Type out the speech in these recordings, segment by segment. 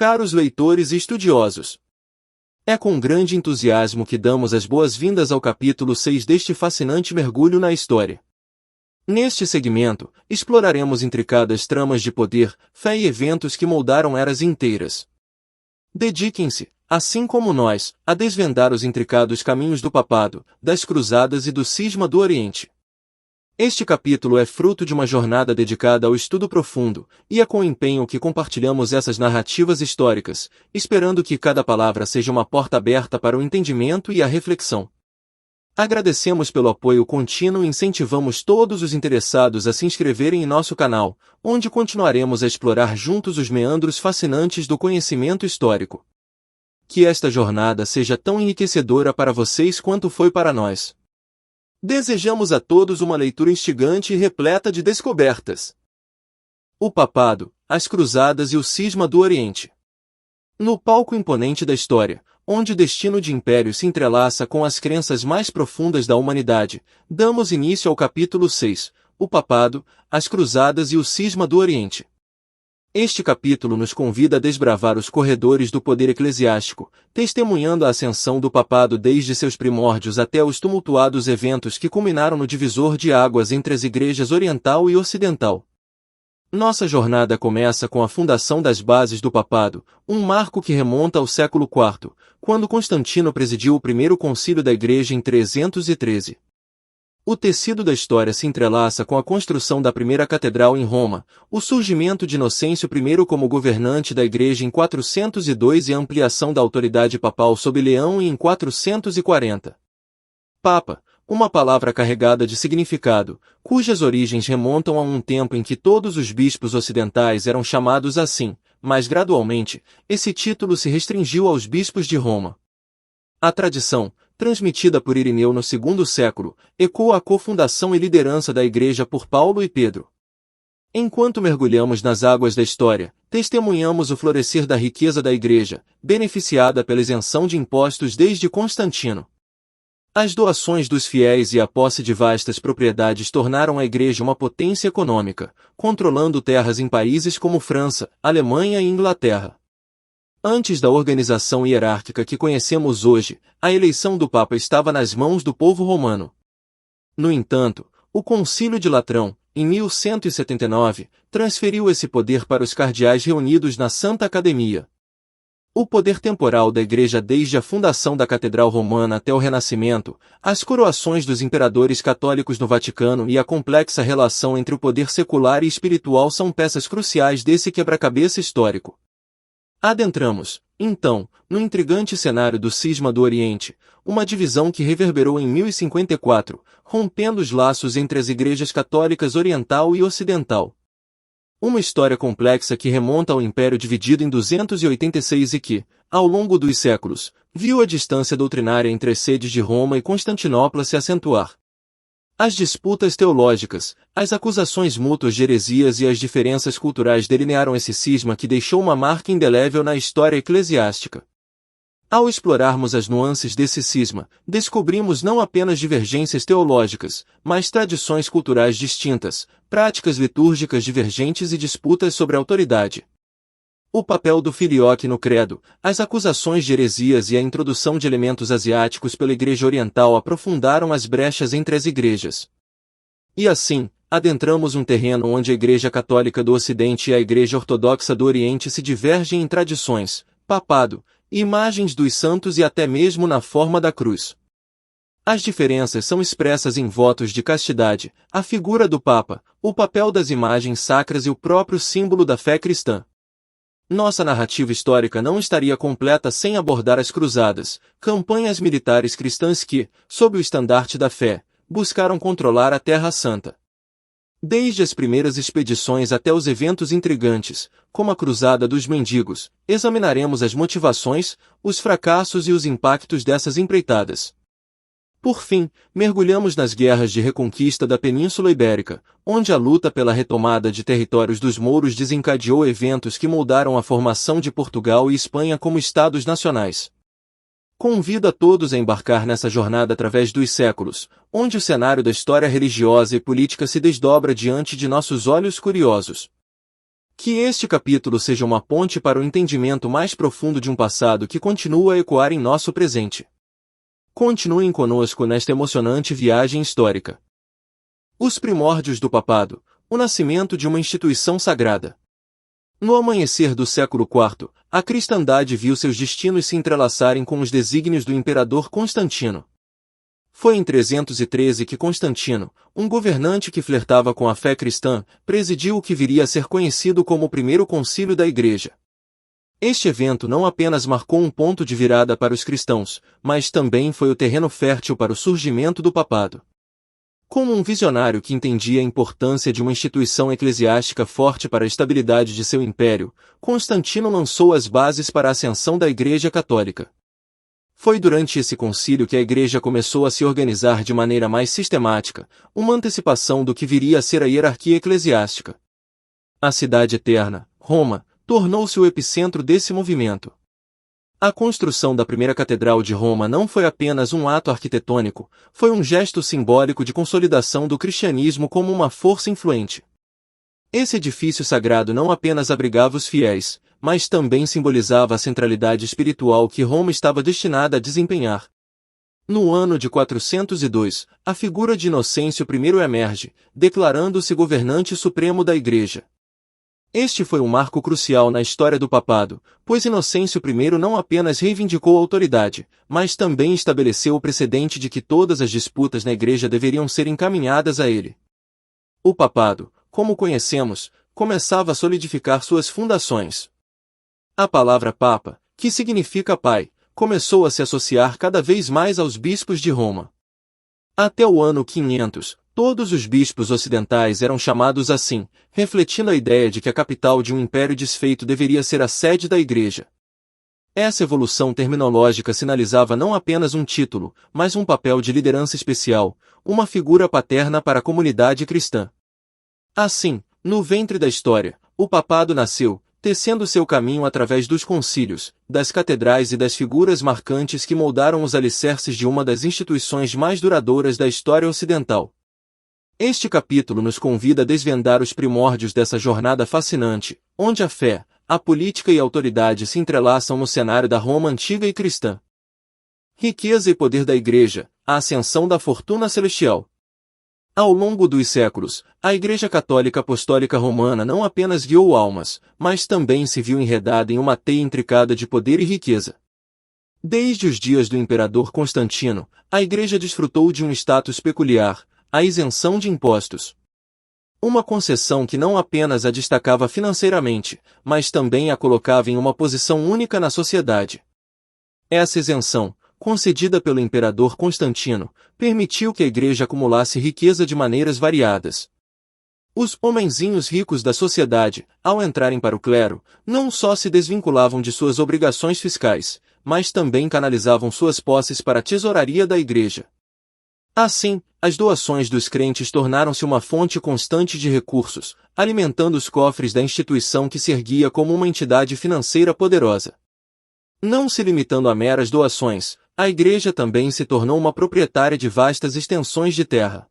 Caros leitores e estudiosos, é com grande entusiasmo que damos as boas-vindas ao capítulo 6 deste fascinante mergulho na história. Neste segmento, exploraremos intricadas tramas de poder, fé e eventos que moldaram eras inteiras. Dediquem-se, assim como nós, a desvendar os intricados caminhos do papado, das cruzadas e do cisma do Oriente. Este capítulo é fruto de uma jornada dedicada ao estudo profundo, e é com empenho que compartilhamos essas narrativas históricas, esperando que cada palavra seja uma porta aberta para o entendimento e a reflexão. Agradecemos pelo apoio contínuo e incentivamos todos os interessados a se inscreverem em nosso canal, onde continuaremos a explorar juntos os meandros fascinantes do conhecimento histórico. Que esta jornada seja tão enriquecedora para vocês quanto foi para nós. Desejamos a todos uma leitura instigante e repleta de descobertas. O papado, as cruzadas e o cisma do Oriente. No palco imponente da história, onde o destino de impérios se entrelaça com as crenças mais profundas da humanidade, damos início ao capítulo 6, o papado, as cruzadas e o cisma do Oriente. Este capítulo nos convida a desbravar os corredores do poder eclesiástico, testemunhando a ascensão do papado desde seus primórdios até os tumultuados eventos que culminaram no divisor de águas entre as igrejas oriental e ocidental. Nossa jornada começa com a fundação das bases do papado, um marco que remonta ao século IV, quando Constantino presidiu o primeiro concílio da Igreja em 313. O tecido da história se entrelaça com a construção da primeira catedral em Roma, o surgimento de Inocêncio I como governante da Igreja em 402 e a ampliação da autoridade papal sob Leão em 440. Papa, uma palavra carregada de significado, cujas origens remontam a um tempo em que todos os bispos ocidentais eram chamados assim, mas gradualmente, esse título se restringiu aos bispos de Roma. A tradição, transmitida por Irineu no segundo século, ecoa a cofundação e liderança da Igreja por Paulo e Pedro. Enquanto mergulhamos nas águas da história, testemunhamos o florescer da riqueza da Igreja, beneficiada pela isenção de impostos desde Constantino. As doações dos fiéis e a posse de vastas propriedades tornaram a Igreja uma potência econômica, controlando terras em países como França, Alemanha e Inglaterra. Antes da organização hierárquica que conhecemos hoje, a eleição do Papa estava nas mãos do povo romano. No entanto, o Concílio de Latrão, em 1179, transferiu esse poder para os cardeais reunidos na Santa Academia. O poder temporal da Igreja desde a fundação da Catedral Romana até o Renascimento, as coroações dos imperadores católicos no Vaticano e a complexa relação entre o poder secular e espiritual são peças cruciais desse quebra-cabeça histórico. Adentramos, então, no intrigante cenário do cisma do Oriente, uma divisão que reverberou em 1054, rompendo os laços entre as igrejas católicas oriental e ocidental. Uma história complexa que remonta ao Império dividido em 286 e que, ao longo dos séculos, viu a distância doutrinária entre as sedes de Roma e Constantinopla se acentuar. As disputas teológicas, as acusações mútuas de heresias e as diferenças culturais delinearam esse cisma que deixou uma marca indelével na história eclesiástica. Ao explorarmos as nuances desse cisma, descobrimos não apenas divergências teológicas, mas tradições culturais distintas, práticas litúrgicas divergentes e disputas sobre a autoridade. O papel do filioque no credo, as acusações de heresias e a introdução de elementos asiáticos pela Igreja Oriental aprofundaram as brechas entre as igrejas. E assim, adentramos um terreno onde a Igreja Católica do Ocidente e a Igreja Ortodoxa do Oriente se divergem em tradições, papado, imagens dos santos e até mesmo na forma da cruz. As diferenças são expressas em votos de castidade, a figura do Papa, o papel das imagens sacras e o próprio símbolo da fé cristã. Nossa narrativa histórica não estaria completa sem abordar as cruzadas, campanhas militares cristãs que, sob o estandarte da fé, buscaram controlar a Terra Santa. Desde as primeiras expedições até os eventos intrigantes, como a Cruzada dos Mendigos, examinaremos as motivações, os fracassos e os impactos dessas empreitadas. Por fim, mergulhamos nas guerras de reconquista da Península Ibérica, onde a luta pela retomada de territórios dos mouros desencadeou eventos que moldaram a formação de Portugal e Espanha como estados nacionais. Convido a todos a embarcar nessa jornada através dos séculos, onde o cenário da história religiosa e política se desdobra diante de nossos olhos curiosos. Que este capítulo seja uma ponte para o entendimento mais profundo de um passado que continua a ecoar em nosso presente. Continuem conosco nesta emocionante viagem histórica. Os primórdios do papado, o nascimento de uma instituição sagrada. No amanhecer do século IV, a cristandade viu seus destinos se entrelaçarem com os desígnios do imperador Constantino. Foi em 313 que Constantino, um governante que flertava com a fé cristã, presidiu o que viria a ser conhecido como o Primeiro Concílio da Igreja. Este evento não apenas marcou um ponto de virada para os cristãos, mas também foi o terreno fértil para o surgimento do papado. Como um visionário que entendia a importância de uma instituição eclesiástica forte para a estabilidade de seu império, Constantino lançou as bases para a ascensão da Igreja Católica. Foi durante esse concílio que a Igreja começou a se organizar de maneira mais sistemática, uma antecipação do que viria a ser a hierarquia eclesiástica. A cidade eterna, Roma, tornou-se o epicentro desse movimento. A construção da primeira catedral de Roma não foi apenas um ato arquitetônico, foi um gesto simbólico de consolidação do cristianismo como uma força influente. Esse edifício sagrado não apenas abrigava os fiéis, mas também simbolizava a centralidade espiritual que Roma estava destinada a desempenhar. No ano de 402, a figura de Inocêncio I emerge, declarando-se governante supremo da Igreja. Este foi um marco crucial na história do papado, pois Inocêncio I não apenas reivindicou a autoridade, mas também estabeleceu o precedente de que todas as disputas na Igreja deveriam ser encaminhadas a ele. O papado, como conhecemos, começava a solidificar suas fundações. A palavra Papa, que significa pai, começou a se associar cada vez mais aos bispos de Roma. Até o ano 500, todos os bispos ocidentais eram chamados assim, refletindo a ideia de que a capital de um império desfeito deveria ser a sede da Igreja. Essa evolução terminológica sinalizava não apenas um título, mas um papel de liderança especial, uma figura paterna para a comunidade cristã. Assim, no ventre da história, o papado nasceu, tecendo seu caminho através dos concílios, das catedrais e das figuras marcantes que moldaram os alicerces de uma das instituições mais duradouras da história ocidental. Este capítulo nos convida a desvendar os primórdios dessa jornada fascinante, onde a fé, a política e a autoridade se entrelaçam no cenário da Roma antiga e cristã. Riqueza e poder da Igreja, a ascensão da fortuna celestial. Ao longo dos séculos, a Igreja Católica Apostólica Romana não apenas guiou almas, mas também se viu enredada em uma teia intricada de poder e riqueza. Desde os dias do imperador Constantino, a Igreja desfrutou de um status peculiar, a isenção de impostos. Uma concessão que não apenas a destacava financeiramente, mas também a colocava em uma posição única na sociedade. Essa isenção, concedida pelo imperador Constantino, permitiu que a Igreja acumulasse riqueza de maneiras variadas. Os homenzinhos ricos da sociedade, ao entrarem para o clero, não só se desvinculavam de suas obrigações fiscais, mas também canalizavam suas posses para a tesouraria da Igreja. Assim, as doações dos crentes tornaram-se uma fonte constante de recursos, alimentando os cofres da instituição que se erguia como uma entidade financeira poderosa. Não se limitando a meras doações, a Igreja também se tornou uma proprietária de vastas extensões de terra.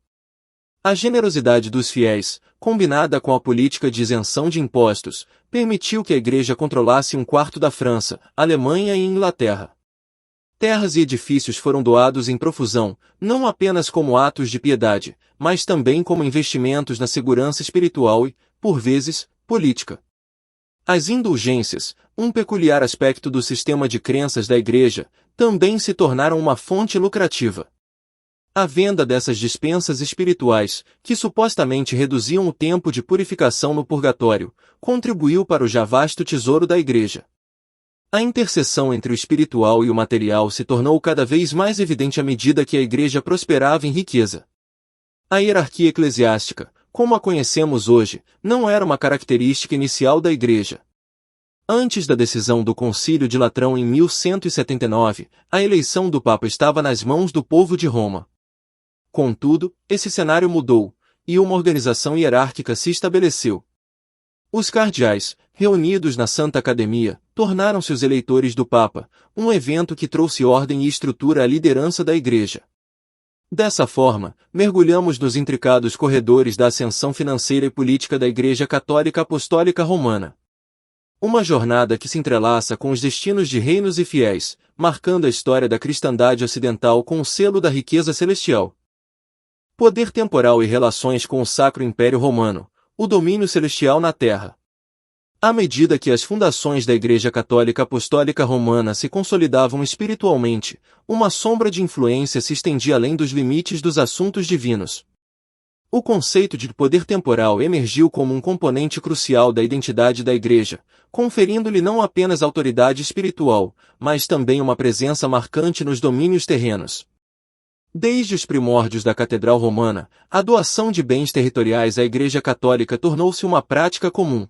A generosidade dos fiéis, combinada com a política de isenção de impostos, permitiu que a Igreja controlasse um quarto da França, Alemanha e Inglaterra. Terras e edifícios foram doados em profusão, não apenas como atos de piedade, mas também como investimentos na segurança espiritual e, por vezes, política. As indulgências, um peculiar aspecto do sistema de crenças da Igreja, também se tornaram uma fonte lucrativa. A venda dessas dispensas espirituais, que supostamente reduziam o tempo de purificação no purgatório, contribuiu para o já vasto tesouro da Igreja. A interseção entre o espiritual e o material se tornou cada vez mais evidente à medida que a Igreja prosperava em riqueza. A hierarquia eclesiástica, como a conhecemos hoje, não era uma característica inicial da Igreja. Antes da decisão do Concílio de Latrão em 1179, a eleição do Papa estava nas mãos do povo de Roma. Contudo, esse cenário mudou, e uma organização hierárquica se estabeleceu. Os cardeais, reunidos na Santa Academia, tornaram-se os eleitores do Papa, um evento que trouxe ordem e estrutura à liderança da Igreja. Dessa forma, mergulhamos nos intricados corredores da ascensão financeira e política da Igreja Católica Apostólica Romana. Uma jornada que se entrelaça com os destinos de reinos e fiéis, marcando a história da cristandade ocidental com o selo da riqueza celestial. Poder temporal e relações com o Sacro Império Romano, o domínio celestial na Terra. À medida que as fundações da Igreja Católica Apostólica Romana se consolidavam espiritualmente, uma sombra de influência se estendia além dos limites dos assuntos divinos. O conceito de poder temporal emergiu como um componente crucial da identidade da Igreja, conferindo-lhe não apenas autoridade espiritual, mas também uma presença marcante nos domínios terrenos. Desde os primórdios da Catedral Romana, a doação de bens territoriais à Igreja Católica tornou-se uma prática comum.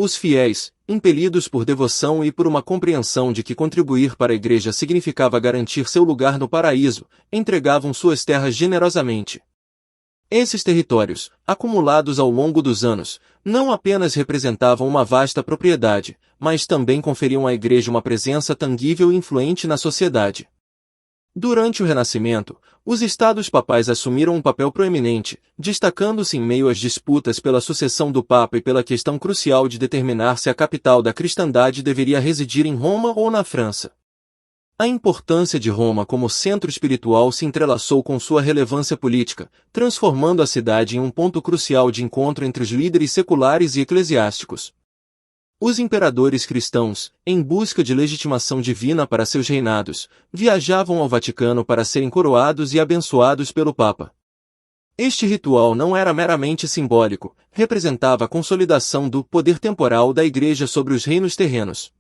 Os fiéis, impelidos por devoção e por uma compreensão de que contribuir para a Igreja significava garantir seu lugar no paraíso, entregavam suas terras generosamente. Esses territórios, acumulados ao longo dos anos, não apenas representavam uma vasta propriedade, mas também conferiam à Igreja uma presença tangível e influente na sociedade. Durante o Renascimento, os estados papais assumiram um papel proeminente, destacando-se em meio às disputas pela sucessão do Papa e pela questão crucial de determinar se a capital da cristandade deveria residir em Roma ou na França. A importância de Roma como centro espiritual se entrelaçou com sua relevância política, transformando a cidade em um ponto crucial de encontro entre os líderes seculares e eclesiásticos. Os imperadores cristãos, em busca de legitimação divina para seus reinados, viajavam ao Vaticano para serem coroados e abençoados pelo Papa. Este ritual não era meramente simbólico, representava a consolidação do poder temporal da Igreja sobre os reinos terrenos.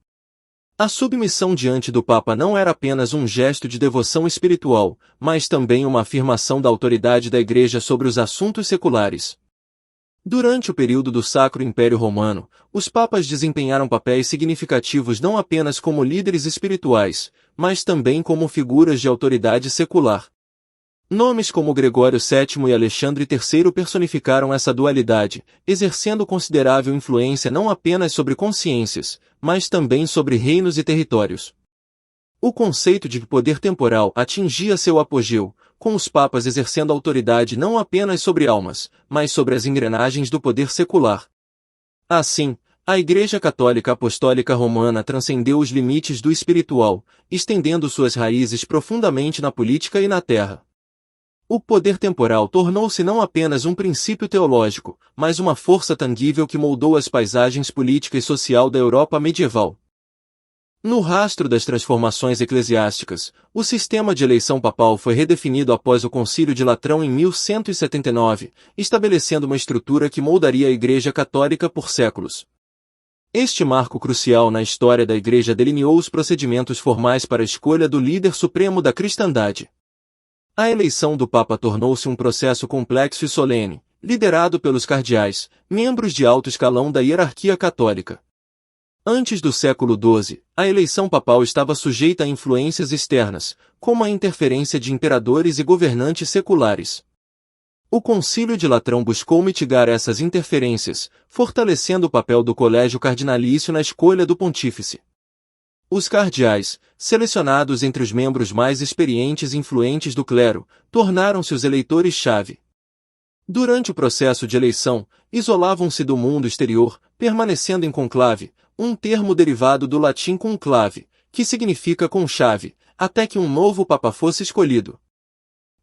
A submissão diante do Papa não era apenas um gesto de devoção espiritual, mas também uma afirmação da autoridade da Igreja sobre os assuntos seculares. Durante o período do Sacro Império Romano, os papas desempenharam papéis significativos não apenas como líderes espirituais, mas também como figuras de autoridade secular. Nomes como Gregório VII e Alexandre III personificaram essa dualidade, exercendo considerável influência não apenas sobre consciências, mas também sobre reinos e territórios. O conceito de poder temporal atingia seu apogeu, com os papas exercendo autoridade não apenas sobre almas, mas sobre as engrenagens do poder secular. Assim, a Igreja Católica Apostólica Romana transcendeu os limites do espiritual, estendendo suas raízes profundamente na política e na terra. O poder temporal tornou-se não apenas um princípio teológico, mas uma força tangível que moldou as paisagens política e social da Europa medieval. No rastro das transformações eclesiásticas, o sistema de eleição papal foi redefinido após o Concílio de Latrão em 1179, estabelecendo uma estrutura que moldaria a Igreja Católica por séculos. Este marco crucial na história da Igreja delineou os procedimentos formais para a escolha do líder supremo da cristandade. A eleição do Papa tornou-se um processo complexo e solene, liderado pelos cardeais, membros de alto escalão da hierarquia católica. Antes do século XII, a eleição papal estava sujeita a influências externas, como a interferência de imperadores e governantes seculares. O Concílio de Latrão buscou mitigar essas interferências, fortalecendo o papel do colégio cardinalício na escolha do pontífice. Os cardeais, selecionados entre os membros mais experientes e influentes do clero, tornaram-se os eleitores-chave. Durante o processo de eleição, isolavam-se do mundo exterior, permanecendo em conclave, um termo derivado do latim conclave, que significa conchave, até que um novo papa fosse escolhido.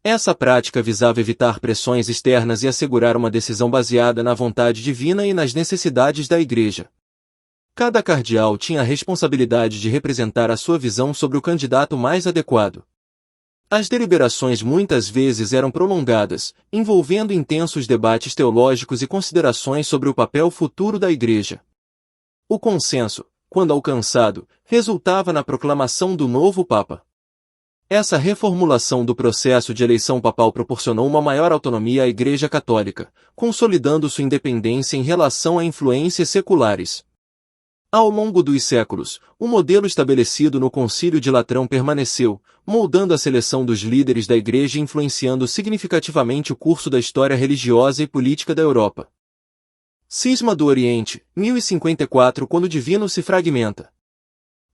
Essa prática visava evitar pressões externas e assegurar uma decisão baseada na vontade divina e nas necessidades da Igreja. Cada cardeal tinha a responsabilidade de representar a sua visão sobre o candidato mais adequado. As deliberações muitas vezes eram prolongadas, envolvendo intensos debates teológicos e considerações sobre o papel futuro da Igreja. O consenso, quando alcançado, resultava na proclamação do novo Papa. Essa reformulação do processo de eleição papal proporcionou uma maior autonomia à Igreja Católica, consolidando sua independência em relação a influências seculares. Ao longo dos séculos, o modelo estabelecido no Concílio de Latrão permaneceu, moldando a seleção dos líderes da Igreja e influenciando significativamente o curso da história religiosa e política da Europa. Cisma do Oriente, 1054. Quando o divino se fragmenta.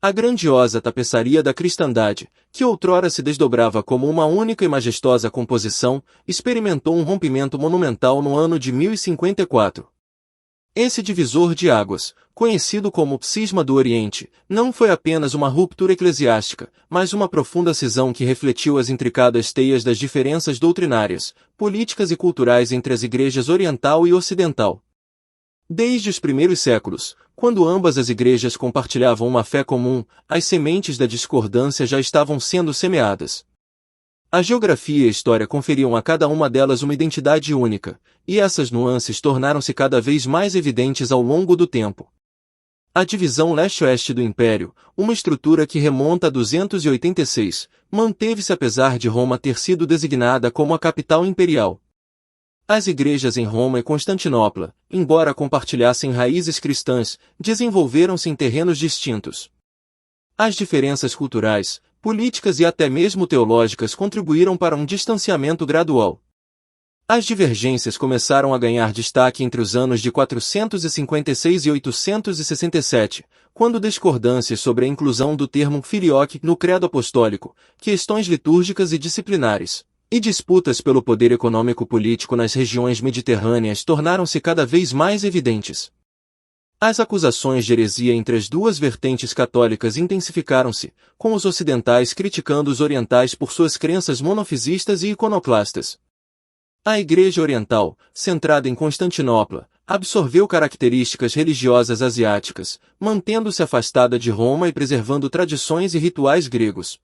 A grandiosa tapeçaria da cristandade, que outrora se desdobrava como uma única e majestosa composição, experimentou um rompimento monumental no ano de 1054. Esse divisor de águas, conhecido como Cisma do Oriente, não foi apenas uma ruptura eclesiástica, mas uma profunda cisão que refletiu as intricadas teias das diferenças doutrinárias, políticas e culturais entre as igrejas oriental e ocidental. Desde os primeiros séculos, quando ambas as igrejas compartilhavam uma fé comum, as sementes da discordância já estavam sendo semeadas. A geografia e a história conferiam a cada uma delas uma identidade única, e essas nuances tornaram-se cada vez mais evidentes ao longo do tempo. A divisão leste-oeste do Império, uma estrutura que remonta a 286, manteve-se apesar de Roma ter sido designada como a capital imperial. As igrejas em Roma e Constantinopla, embora compartilhassem raízes cristãs, desenvolveram-se em terrenos distintos. As diferenças culturais, políticas e até mesmo teológicas contribuíram para um distanciamento gradual. As divergências começaram a ganhar destaque entre os anos de 456 e 867, quando discordâncias sobre a inclusão do termo filioque no credo apostólico, questões litúrgicas e disciplinares, e disputas pelo poder econômico-político nas regiões mediterrâneas tornaram-se cada vez mais evidentes. As acusações de heresia entre as duas vertentes católicas intensificaram-se, com os ocidentais criticando os orientais por suas crenças monofisistas e iconoclastas. A Igreja Oriental, centrada em Constantinopla, absorveu características religiosas asiáticas, mantendo-se afastada de Roma e preservando tradições e rituais gregos.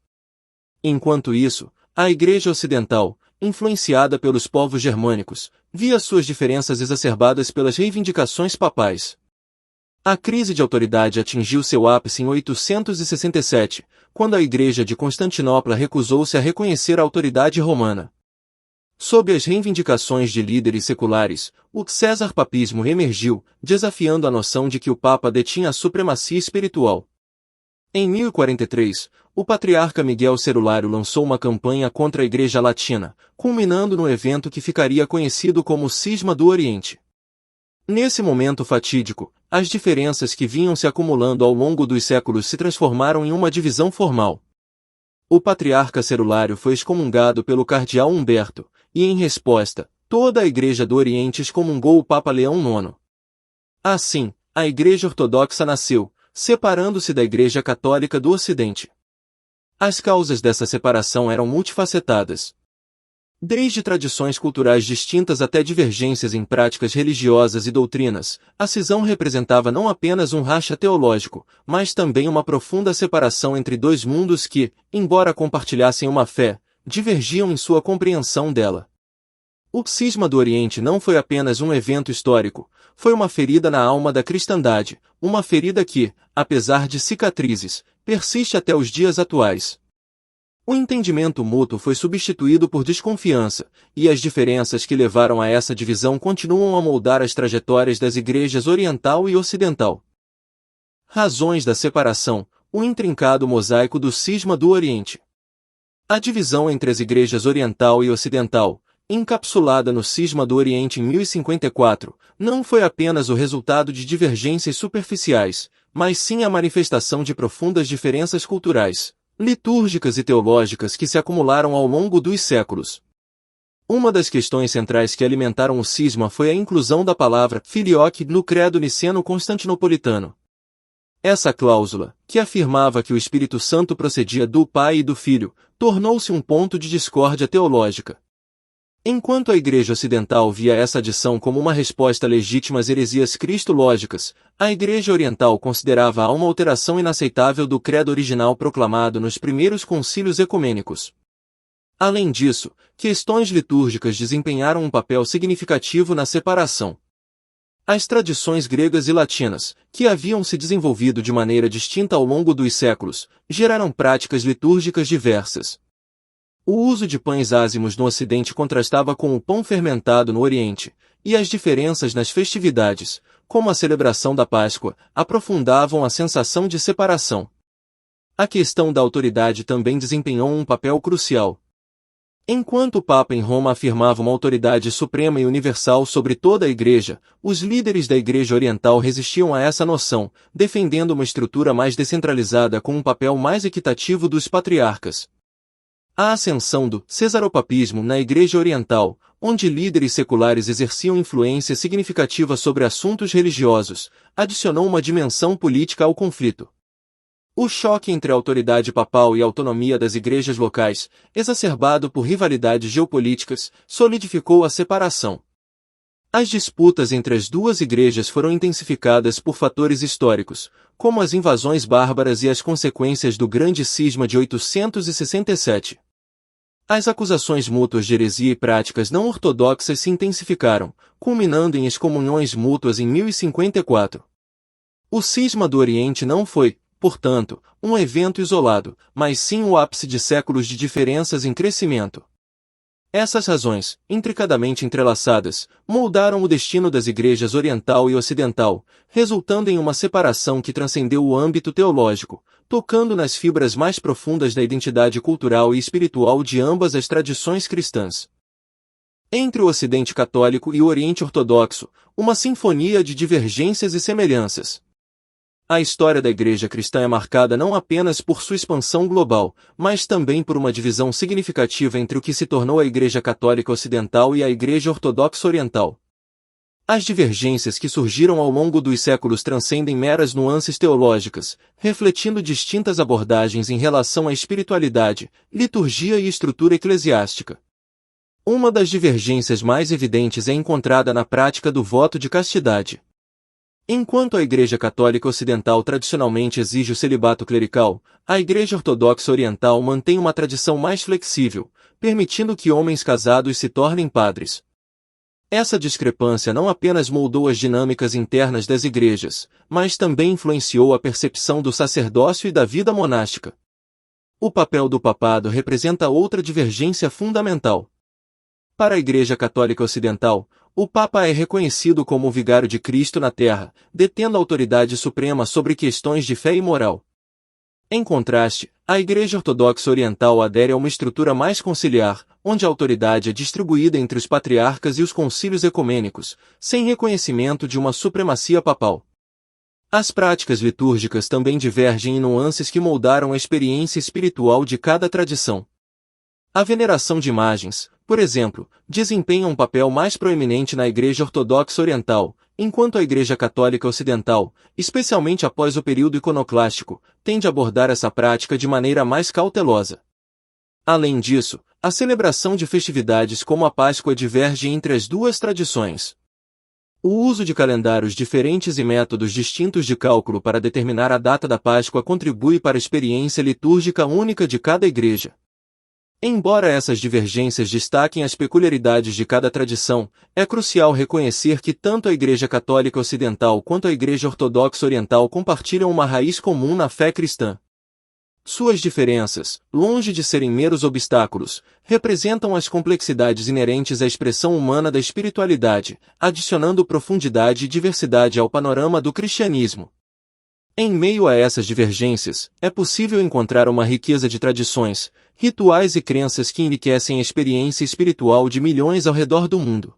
Enquanto isso, a Igreja Ocidental, influenciada pelos povos germânicos, via suas diferenças exacerbadas pelas reivindicações papais. A crise de autoridade atingiu seu ápice em 867, quando a Igreja de Constantinopla recusou-se a reconhecer a autoridade romana. Sob as reivindicações de líderes seculares, o César-papismo emergiu, desafiando a noção de que o Papa detinha a supremacia espiritual. Em 1043, o patriarca Miguel Cerulário lançou uma campanha contra a Igreja Latina, culminando no evento que ficaria conhecido como Cisma do Oriente. Nesse momento fatídico, as diferenças que vinham se acumulando ao longo dos séculos se transformaram em uma divisão formal. O patriarca Cerulário foi excomungado pelo cardeal Humberto, e em resposta, toda a Igreja do Oriente excomungou o Papa Leão IX. Assim, a Igreja Ortodoxa nasceu, separando-se da Igreja Católica do Ocidente. As causas dessa separação eram multifacetadas. Desde tradições culturais distintas até divergências em práticas religiosas e doutrinas, a cisão representava não apenas um racha teológico, mas também uma profunda separação entre dois mundos que, embora compartilhassem uma fé, divergiam em sua compreensão dela. O Cisma do Oriente não foi apenas um evento histórico, foi uma ferida na alma da cristandade, uma ferida que, apesar de cicatrizes, persiste até os dias atuais. O entendimento mútuo foi substituído por desconfiança, e as diferenças que levaram a essa divisão continuam a moldar as trajetórias das igrejas oriental e ocidental. Razões da separação: o intrincado mosaico do Cisma do Oriente. A divisão entre as igrejas oriental e ocidental, encapsulada no Cisma do Oriente em 1054, não foi apenas o resultado de divergências superficiais, mas sim a manifestação de profundas diferenças culturais, litúrgicas e teológicas que se acumularam ao longo dos séculos. Uma das questões centrais que alimentaram o cisma foi a inclusão da palavra filioque no credo niceno-constantinopolitano. Essa cláusula, que afirmava que o Espírito Santo procedia do Pai e do Filho, tornou-se um ponto de discórdia teológica. Enquanto a Igreja Ocidental via essa adição como uma resposta legítima às heresias cristológicas, a Igreja Oriental considerava-a uma alteração inaceitável do credo original proclamado nos primeiros concílios ecumênicos. Além disso, questões litúrgicas desempenharam um papel significativo na separação. As tradições gregas e latinas, que haviam se desenvolvido de maneira distinta ao longo dos séculos, geraram práticas litúrgicas diversas. O uso de pães ázimos no Ocidente contrastava com o pão fermentado no Oriente, e as diferenças nas festividades, como a celebração da Páscoa, aprofundavam a sensação de separação. A questão da autoridade também desempenhou um papel crucial. Enquanto o Papa em Roma afirmava uma autoridade suprema e universal sobre toda a Igreja, os líderes da Igreja Oriental resistiam a essa noção, defendendo uma estrutura mais descentralizada com um papel mais equitativo dos patriarcas. A ascensão do cesaropapismo na Igreja Oriental, onde líderes seculares exerciam influência significativa sobre assuntos religiosos, adicionou uma dimensão política ao conflito. O choque entre a autoridade papal e a autonomia das igrejas locais, exacerbado por rivalidades geopolíticas, solidificou a separação. As disputas entre as duas igrejas foram intensificadas por fatores históricos, como as invasões bárbaras e as consequências do Grande Cisma de 867. As acusações mútuas de heresia e práticas não ortodoxas se intensificaram, culminando em excomunhões mútuas em 1054. O Cisma do Oriente não foi, portanto, um evento isolado, mas sim o ápice de séculos de diferenças em crescimento. Essas razões, intricadamente entrelaçadas, moldaram o destino das igrejas oriental e ocidental, resultando em uma separação que transcendeu o âmbito teológico, tocando nas fibras mais profundas da identidade cultural e espiritual de ambas as tradições cristãs. Entre o Ocidente católico e o Oriente ortodoxo, uma sinfonia de divergências e semelhanças. A história da Igreja cristã é marcada não apenas por sua expansão global, mas também por uma divisão significativa entre o que se tornou a Igreja Católica Ocidental e a Igreja Ortodoxa Oriental. As divergências que surgiram ao longo dos séculos transcendem meras nuances teológicas, refletindo distintas abordagens em relação à espiritualidade, liturgia e estrutura eclesiástica. Uma das divergências mais evidentes é encontrada na prática do voto de castidade. Enquanto a Igreja Católica Ocidental tradicionalmente exige o celibato clerical, a Igreja Ortodoxa Oriental mantém uma tradição mais flexível, permitindo que homens casados se tornem padres. Essa discrepância não apenas moldou as dinâmicas internas das igrejas, mas também influenciou a percepção do sacerdócio e da vida monástica. O papel do papado representa outra divergência fundamental. Para a Igreja Católica Ocidental, o Papa é reconhecido como o vigário de Cristo na Terra, detendo a autoridade suprema sobre questões de fé e moral. Em contraste, a Igreja Ortodoxa Oriental adere a uma estrutura mais conciliar, onde a autoridade é distribuída entre os patriarcas e os concílios ecumênicos, sem reconhecimento de uma supremacia papal. As práticas litúrgicas também divergem em nuances que moldaram a experiência espiritual de cada tradição. A veneração de imagens, por exemplo, desempenha um papel mais proeminente na Igreja Ortodoxa Oriental, enquanto a Igreja Católica Ocidental, especialmente após o período iconoclástico, tende a abordar essa prática de maneira mais cautelosa. Além disso, a celebração de festividades como a Páscoa diverge entre as duas tradições. O uso de calendários diferentes e métodos distintos de cálculo para determinar a data da Páscoa contribui para a experiência litúrgica única de cada igreja. Embora essas divergências destaquem as peculiaridades de cada tradição, é crucial reconhecer que tanto a Igreja Católica Ocidental quanto a Igreja Ortodoxa Oriental compartilham uma raiz comum na fé cristã. Suas diferenças, longe de serem meros obstáculos, representam as complexidades inerentes à expressão humana da espiritualidade, adicionando profundidade e diversidade ao panorama do cristianismo. Em meio a essas divergências, é possível encontrar uma riqueza de tradições, rituais e crenças que enriquecem a experiência espiritual de milhões ao redor do mundo.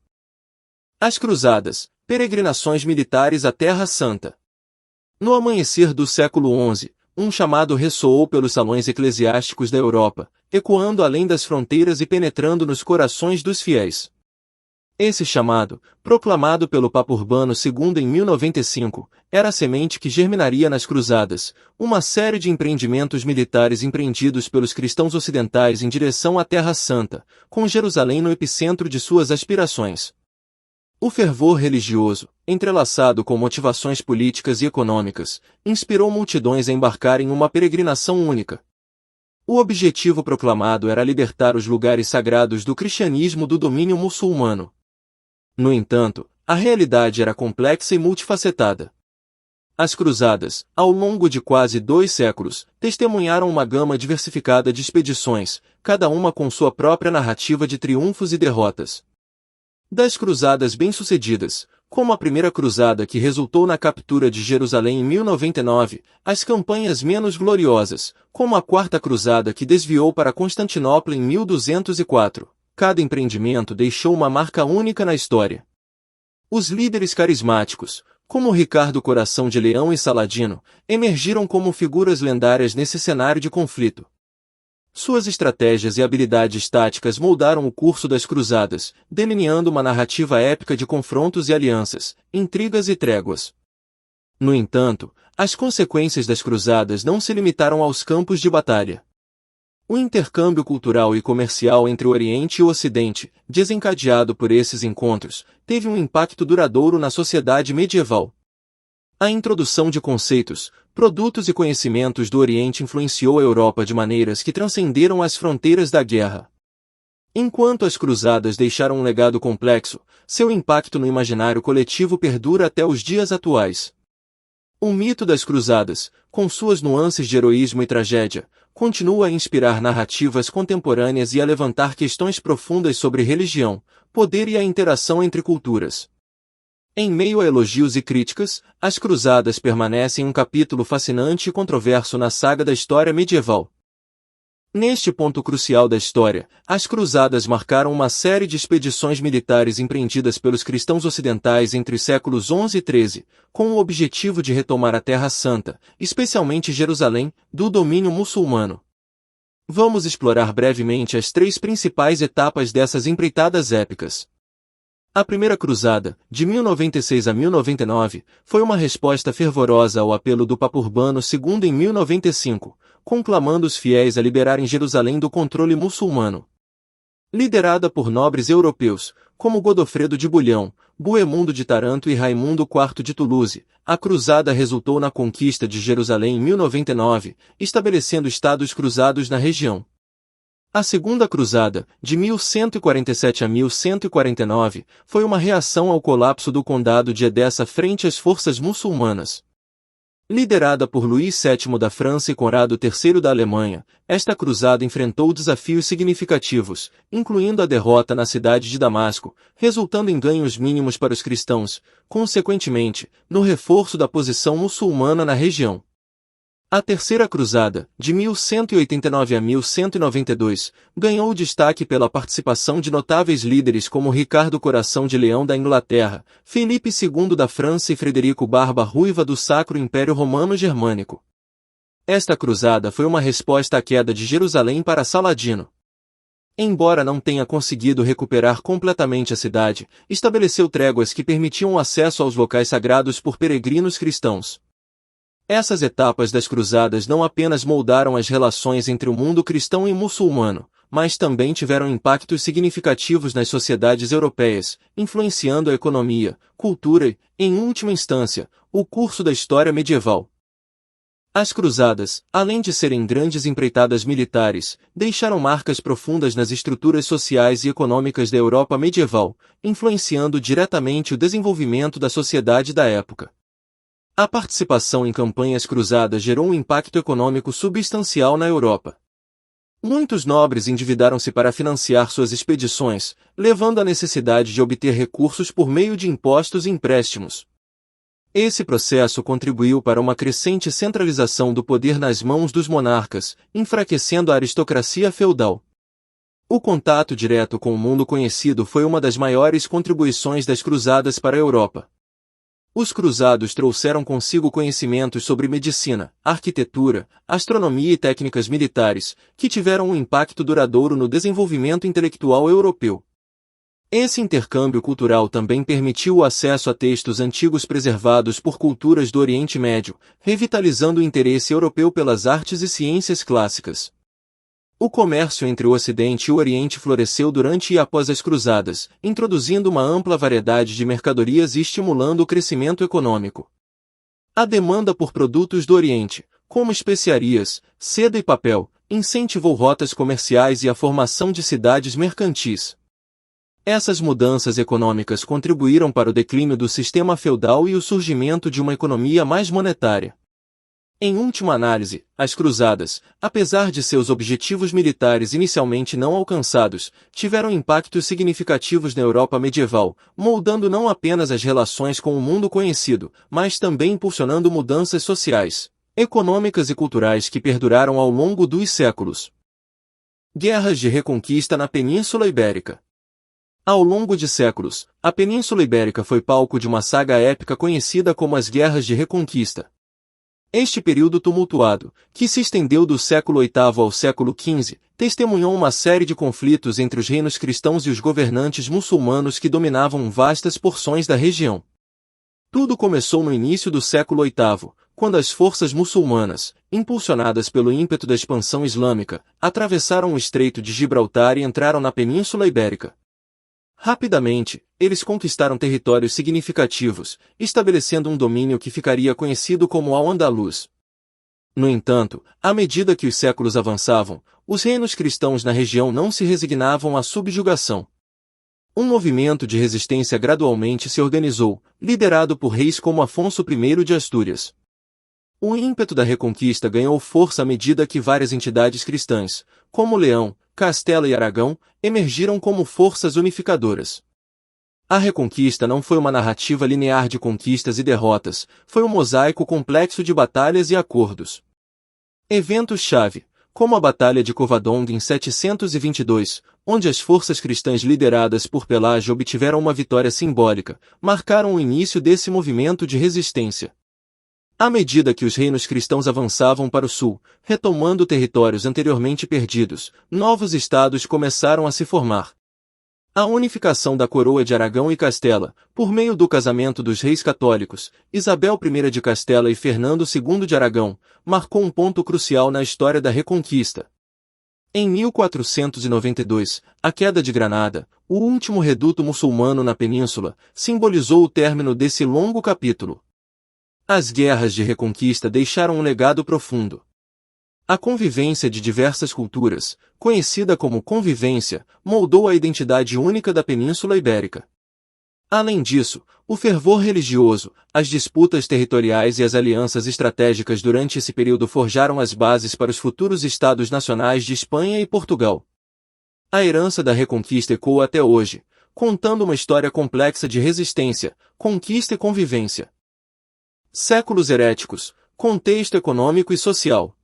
As Cruzadas, peregrinações militares à Terra Santa. No amanhecer do século XI, um chamado ressoou pelos salões eclesiásticos da Europa, ecoando além das fronteiras e penetrando nos corações dos fiéis. Esse chamado, proclamado pelo Papa Urbano II em 1095, era a semente que germinaria nas Cruzadas, uma série de empreendimentos militares empreendidos pelos cristãos ocidentais em direção à Terra Santa, com Jerusalém no epicentro de suas aspirações. O fervor religioso, entrelaçado com motivações políticas e econômicas, inspirou multidões a embarcar em uma peregrinação única. O objetivo proclamado era libertar os lugares sagrados do cristianismo do domínio muçulmano. No entanto, a realidade era complexa e multifacetada. As Cruzadas, ao longo de quase 2 séculos, testemunharam uma gama diversificada de expedições, cada uma com sua própria narrativa de triunfos e derrotas. Das cruzadas bem-sucedidas, como a Primeira Cruzada que resultou na captura de Jerusalém em 1099, as campanhas menos gloriosas, como a Quarta Cruzada que desviou para Constantinopla em 1204. Cada empreendimento deixou uma marca única na história. Os líderes carismáticos, como Ricardo Coração de Leão e Saladino, emergiram como figuras lendárias nesse cenário de conflito. Suas estratégias e habilidades táticas moldaram o curso das cruzadas, delineando uma narrativa épica de confrontos e alianças, intrigas e tréguas. No entanto, as consequências das cruzadas não se limitaram aos campos de batalha. O intercâmbio cultural e comercial entre o Oriente e o Ocidente, desencadeado por esses encontros, teve um impacto duradouro na sociedade medieval. A introdução de conceitos, produtos e conhecimentos do Oriente influenciou a Europa de maneiras que transcenderam as fronteiras da guerra. Enquanto as cruzadas deixaram um legado complexo, seu impacto no imaginário coletivo perdura até os dias atuais. O mito das cruzadas, com suas nuances de heroísmo e tragédia, continua a inspirar narrativas contemporâneas e a levantar questões profundas sobre religião, poder e a interação entre culturas. Em meio a elogios e críticas, as cruzadas permanecem um capítulo fascinante e controverso na saga da história medieval. Neste ponto crucial da história, as cruzadas marcaram uma série de expedições militares empreendidas pelos cristãos ocidentais entre os séculos XI e XIII, com o objetivo de retomar a Terra Santa, especialmente Jerusalém, do domínio muçulmano. Vamos explorar brevemente as três principais etapas dessas empreitadas épicas. A Primeira Cruzada, de 1096 a 1099, foi uma resposta fervorosa ao apelo do Papa Urbano II em 1095, conclamando os fiéis a liberarem Jerusalém do controle muçulmano. Liderada por nobres europeus, como Godofredo de Bulhão, Bohemundo de Taranto e Raimundo IV de Toulouse, a cruzada resultou na conquista de Jerusalém em 1099, estabelecendo estados cruzados na região. A Segunda Cruzada, de 1147 a 1149, foi uma reação ao colapso do Condado de Edessa frente às forças muçulmanas. Liderada por Luís VII da França e Conrado III da Alemanha, esta cruzada enfrentou desafios significativos, incluindo a derrota na cidade de Damasco, resultando em ganhos mínimos para os cristãos, consequentemente, no reforço da posição muçulmana na região. A Terceira Cruzada, de 1189 a 1192, ganhou destaque pela participação de notáveis líderes como Ricardo Coração de Leão da Inglaterra, Felipe II da França e Frederico Barba Ruiva do Sacro Império Romano Germânico. Esta cruzada foi uma resposta à queda de Jerusalém para Saladino. Embora não tenha conseguido recuperar completamente a cidade, estabeleceu tréguas que permitiam o acesso aos locais sagrados por peregrinos cristãos. Essas etapas das cruzadas não apenas moldaram as relações entre o mundo cristão e muçulmano, mas também tiveram impactos significativos nas sociedades europeias, influenciando a economia, cultura e, em última instância, o curso da história medieval. As cruzadas, além de serem grandes empreitadas militares, deixaram marcas profundas nas estruturas sociais e econômicas da Europa medieval, influenciando diretamente o desenvolvimento da sociedade da época. A participação em campanhas cruzadas gerou um impacto econômico substancial na Europa. Muitos nobres endividaram-se para financiar suas expedições, levando à necessidade de obter recursos por meio de impostos e empréstimos. Esse processo contribuiu para uma crescente centralização do poder nas mãos dos monarcas, enfraquecendo a aristocracia feudal. O contato direto com o mundo conhecido foi uma das maiores contribuições das cruzadas para a Europa. Os cruzados trouxeram consigo conhecimentos sobre medicina, arquitetura, astronomia e técnicas militares, que tiveram um impacto duradouro no desenvolvimento intelectual europeu. Esse intercâmbio cultural também permitiu o acesso a textos antigos preservados por culturas do Oriente Médio, revitalizando o interesse europeu pelas artes e ciências clássicas. O comércio entre o Ocidente e o Oriente floresceu durante e após as cruzadas, introduzindo uma ampla variedade de mercadorias e estimulando o crescimento econômico. A demanda por produtos do Oriente, como especiarias, seda e papel, incentivou rotas comerciais e a formação de cidades mercantis. Essas mudanças econômicas contribuíram para o declínio do sistema feudal e o surgimento de uma economia mais monetária. Em última análise, as cruzadas, apesar de seus objetivos militares inicialmente não alcançados, tiveram impactos significativos na Europa medieval, moldando não apenas as relações com o mundo conhecido, mas também impulsionando mudanças sociais, econômicas e culturais que perduraram ao longo dos séculos. Guerras de reconquista na Península Ibérica. Ao longo de séculos, a Península Ibérica foi palco de uma saga épica conhecida como as Guerras de Reconquista. Este período tumultuado, que se estendeu do século VIII ao século XV, testemunhou uma série de conflitos entre os reinos cristãos e os governantes muçulmanos que dominavam vastas porções da região. Tudo começou no início do século VIII, quando as forças muçulmanas, impulsionadas pelo ímpeto da expansão islâmica, atravessaram o Estreito de Gibraltar e entraram na Península Ibérica. Rapidamente, eles conquistaram territórios significativos, estabelecendo um domínio que ficaria conhecido como Al-Andalus. No entanto, à medida que os séculos avançavam, os reinos cristãos na região não se resignavam à subjugação. Um movimento de resistência gradualmente se organizou, liderado por reis como Afonso I de Astúrias. O ímpeto da reconquista ganhou força à medida que várias entidades cristãs, como Leão, Castela e Aragão, emergiram como forças unificadoras. A reconquista não foi uma narrativa linear de conquistas e derrotas, foi um mosaico complexo de batalhas e acordos. Eventos-chave, como a Batalha de Covadonga em 722, onde as forças cristãs lideradas por Pelágio obtiveram uma vitória simbólica, marcaram o início desse movimento de resistência. À medida que os reinos cristãos avançavam para o sul, retomando territórios anteriormente perdidos, novos estados começaram a se formar. A unificação da coroa de Aragão e Castela, por meio do casamento dos reis católicos, Isabel I de Castela e Fernando II de Aragão, marcou um ponto crucial na história da Reconquista. Em 1492, a queda de Granada, o último reduto muçulmano na península, simbolizou o término desse longo capítulo. As guerras de reconquista deixaram um legado profundo. A convivência de diversas culturas, conhecida como convivência, moldou a identidade única da Península Ibérica. Além disso, o fervor religioso, as disputas territoriais e as alianças estratégicas durante esse período forjaram as bases para os futuros estados nacionais de Espanha e Portugal. A herança da Reconquista ecoa até hoje, contando uma história complexa de resistência, conquista e convivência. Séculos heréticos, contexto econômico e social.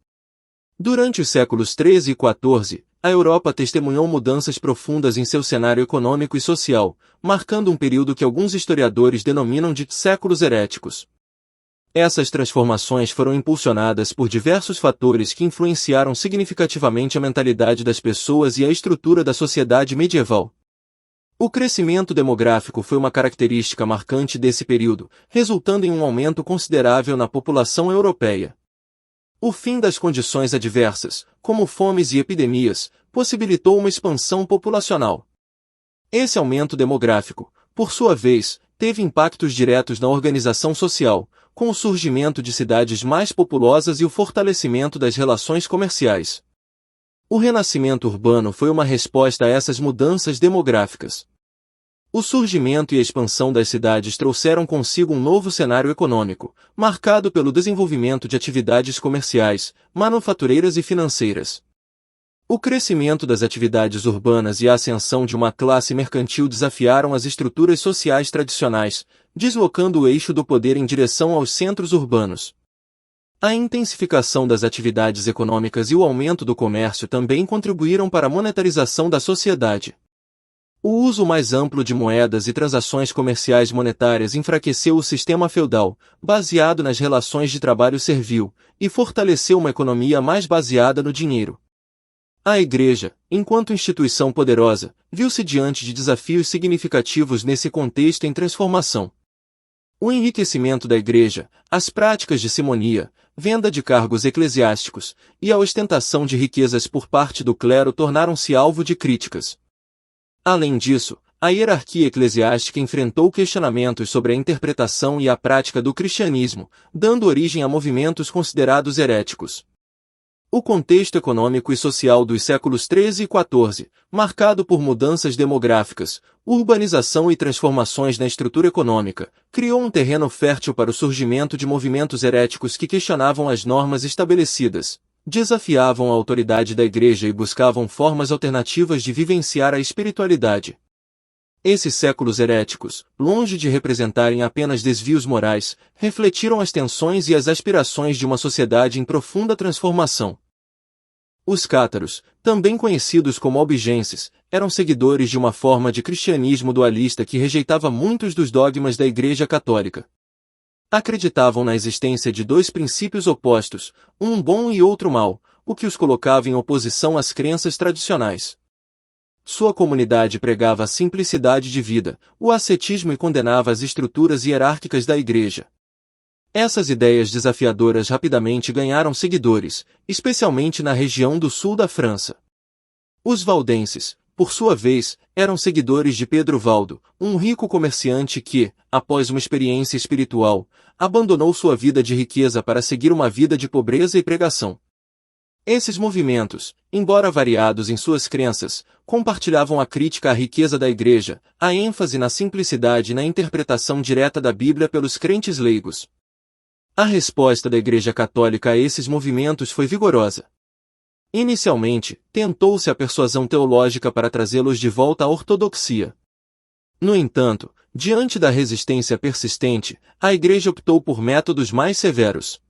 Durante os séculos XIII e XIV, a Europa testemunhou mudanças profundas em seu cenário econômico e social, marcando um período que alguns historiadores denominam de séculos heréticos. Essas transformações foram impulsionadas por diversos fatores que influenciaram significativamente a mentalidade das pessoas e a estrutura da sociedade medieval. O crescimento demográfico foi uma característica marcante desse período, resultando em um aumento considerável na população europeia. O fim das condições adversas, como fomes e epidemias, possibilitou uma expansão populacional. Esse aumento demográfico, por sua vez, teve impactos diretos na organização social, com o surgimento de cidades mais populosas e o fortalecimento das relações comerciais. O renascimento urbano foi uma resposta a essas mudanças demográficas. O surgimento e a expansão das cidades trouxeram consigo um novo cenário econômico, marcado pelo desenvolvimento de atividades comerciais, manufatureiras e financeiras. O crescimento das atividades urbanas e a ascensão de uma classe mercantil desafiaram as estruturas sociais tradicionais, deslocando o eixo do poder em direção aos centros urbanos. A intensificação das atividades econômicas e o aumento do comércio também contribuíram para a monetarização da sociedade. O uso mais amplo de moedas e transações comerciais monetárias enfraqueceu o sistema feudal, baseado nas relações de trabalho servil, e fortaleceu uma economia mais baseada no dinheiro. A Igreja, enquanto instituição poderosa, viu-se diante de desafios significativos nesse contexto em transformação. O enriquecimento da Igreja, as práticas de simonia, venda de cargos eclesiásticos, e a ostentação de riquezas por parte do clero tornaram-se alvo de críticas. Além disso, a hierarquia eclesiástica enfrentou questionamentos sobre a interpretação e a prática do cristianismo, dando origem a movimentos considerados heréticos. O contexto econômico e social dos séculos XIII e XIV, marcado por mudanças demográficas, urbanização e transformações na estrutura econômica, criou um terreno fértil para o surgimento de movimentos heréticos que questionavam as normas estabelecidas, desafiavam a autoridade da Igreja e buscavam formas alternativas de vivenciar a espiritualidade. Esses séculos heréticos, longe de representarem apenas desvios morais, refletiram as tensões e as aspirações de uma sociedade em profunda transformação. Os cátaros, também conhecidos como albigenses, eram seguidores de uma forma de cristianismo dualista que rejeitava muitos dos dogmas da Igreja Católica. Acreditavam na existência de dois princípios opostos, um bom e outro mau, o que os colocava em oposição às crenças tradicionais. Sua comunidade pregava a simplicidade de vida, o ascetismo e condenava as estruturas hierárquicas da Igreja. Essas ideias desafiadoras rapidamente ganharam seguidores, especialmente na região do sul da França. Os valdenses, por sua vez, eram seguidores de Pedro Valdo, um rico comerciante que, após uma experiência espiritual, abandonou sua vida de riqueza para seguir uma vida de pobreza e pregação. Esses movimentos, embora variados em suas crenças, compartilhavam a crítica à riqueza da Igreja, a ênfase na simplicidade e na interpretação direta da Bíblia pelos crentes leigos. A resposta da Igreja Católica a esses movimentos foi vigorosa. Inicialmente, tentou-se a persuasão teológica para trazê-los de volta à ortodoxia. No entanto, diante da resistência persistente, a Igreja optou por métodos mais severos.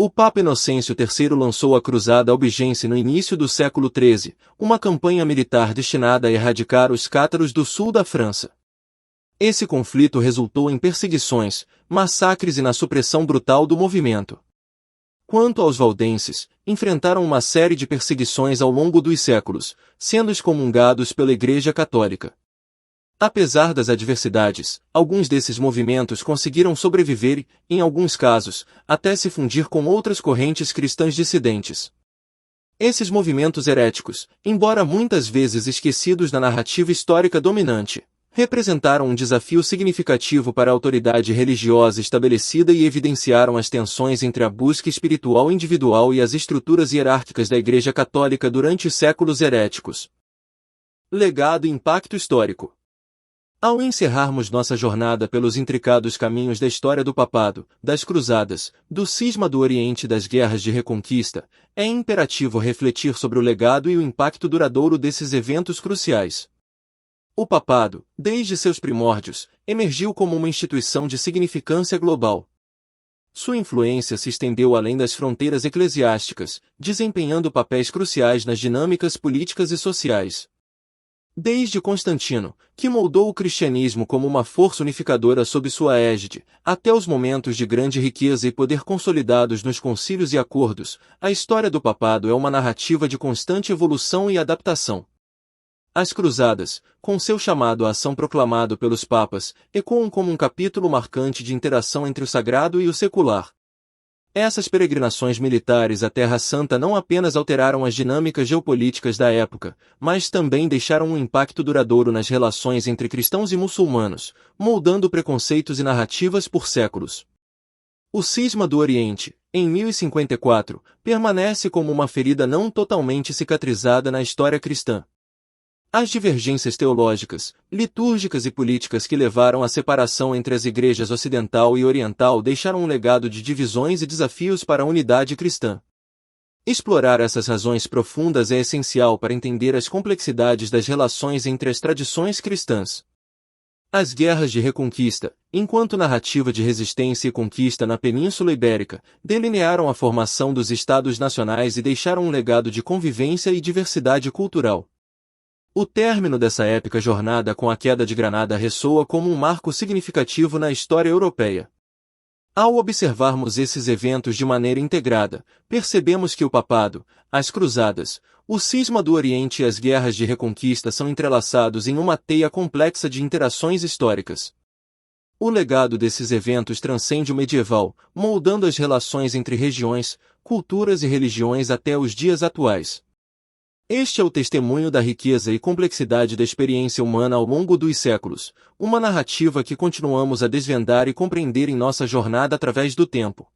O Papa Inocêncio III lançou a Cruzada Albigense no início do século XIII, uma campanha militar destinada a erradicar os cátaros do sul da França. Esse conflito resultou em perseguições, massacres e na supressão brutal do movimento. Quanto aos valdenses, enfrentaram uma série de perseguições ao longo dos séculos, sendo excomungados pela Igreja Católica. Apesar das adversidades, alguns desses movimentos conseguiram sobreviver e, em alguns casos, até se fundir com outras correntes cristãs dissidentes. Esses movimentos heréticos, embora muitas vezes esquecidos na narrativa histórica dominante, representaram um desafio significativo para a autoridade religiosa estabelecida e evidenciaram as tensões entre a busca espiritual individual e as estruturas hierárquicas da Igreja Católica durante os séculos heréticos. Legado e impacto histórico. Ao encerrarmos nossa jornada pelos intricados caminhos da história do papado, das cruzadas, do cisma do Oriente e das guerras de reconquista, é imperativo refletir sobre o legado e o impacto duradouro desses eventos cruciais. O papado, desde seus primórdios, emergiu como uma instituição de significância global. Sua influência se estendeu além das fronteiras eclesiásticas, desempenhando papéis cruciais nas dinâmicas políticas e sociais. Desde Constantino, que moldou o cristianismo como uma força unificadora sob sua égide, até os momentos de grande riqueza e poder consolidados nos concílios e acordos, a história do papado é uma narrativa de constante evolução e adaptação. As cruzadas, com seu chamado à ação proclamado pelos papas, ecoam como um capítulo marcante de interação entre o sagrado e o secular. Essas peregrinações militares à Terra Santa não apenas alteraram as dinâmicas geopolíticas da época, mas também deixaram um impacto duradouro nas relações entre cristãos e muçulmanos, moldando preconceitos e narrativas por séculos. O cisma do Oriente, em 1054, permanece como uma ferida não totalmente cicatrizada na história cristã. As divergências teológicas, litúrgicas e políticas que levaram à separação entre as igrejas ocidental e oriental deixaram um legado de divisões e desafios para a unidade cristã. Explorar essas razões profundas é essencial para entender as complexidades das relações entre as tradições cristãs. As guerras de reconquista, enquanto narrativa de resistência e conquista na Península Ibérica, delinearam a formação dos Estados nacionais e deixaram um legado de convivência e diversidade cultural. O término dessa épica jornada com a queda de Granada ressoa como um marco significativo na história europeia. Ao observarmos esses eventos de maneira integrada, percebemos que o papado, as cruzadas, o cisma do Oriente e as guerras de reconquista são entrelaçados em uma teia complexa de interações históricas. O legado desses eventos transcende o medieval, moldando as relações entre regiões, culturas e religiões até os dias atuais. Este é o testemunho da riqueza e complexidade da experiência humana ao longo dos séculos, uma narrativa que continuamos a desvendar e compreender em nossa jornada através do tempo.